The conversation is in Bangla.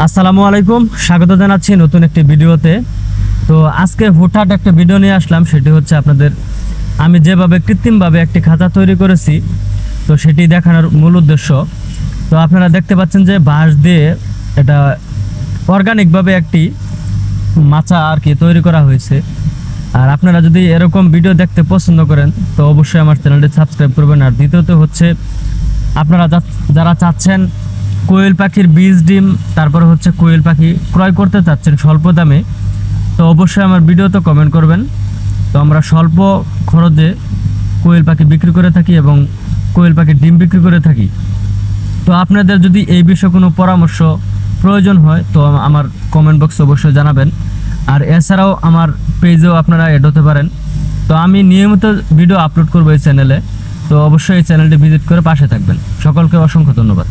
আসসালামু আলাইকুম, স্বাগত জানাচ্ছি নতুন একটি ভিডিওতে। তো আজকে হুটহাট একটা ভিডিও নিয়ে আসলাম, সেটি হচ্ছে আপনাদের আমি যেভাবে কৃত্রিমভাবে একটি খাঁচা তৈরি করেছি, তো সেটি দেখানোর মূল উদ্দেশ্য। তো আপনারা দেখতে পাচ্ছেন যে বাঁশ দিয়ে এটা অর্গানিকভাবে একটি মাচা আর কি তৈরি করা হয়েছে। আর আপনারা যদি এরকম ভিডিও দেখতে পছন্দ করেন তো অবশ্যই আমার চ্যানেলটি সাবস্ক্রাইব করবেন। আর দ্বিতীয়ত হচ্ছে আপনারা যারা চাচ্ছেন কোয়েল পাখির বীজ ডিম, তারপরে হচ্ছে কোয়েল পাখি ক্রয় করতে চাচ্ছেন স্বল্প দামে, তো অবশ্যই আমার ভিডিওতে কমেন্ট করবেন। তো আমরা স্বল্প খরচে কোয়েল পাখি বিক্রি করে থাকি এবং কোয়েল পাখির ডিম বিক্রি করে থাকি। তো আপনাদের যদি এই বিষয়ে কোনো পরামর্শ প্রয়োজন হয় তো আমার কমেন্ট বক্সে অবশ্যই জানাবেন। আর এছাড়াও আমার পেজেও আপনারা অ্যাড হতে পারেন। তো আমি নিয়মিত ভিডিও আপলোড করবো এই চ্যানেলে, তো অবশ্যই এই চ্যানেলটি ভিজিট করে পাশে থাকবেন। সকলকে অসংখ্য ধন্যবাদ।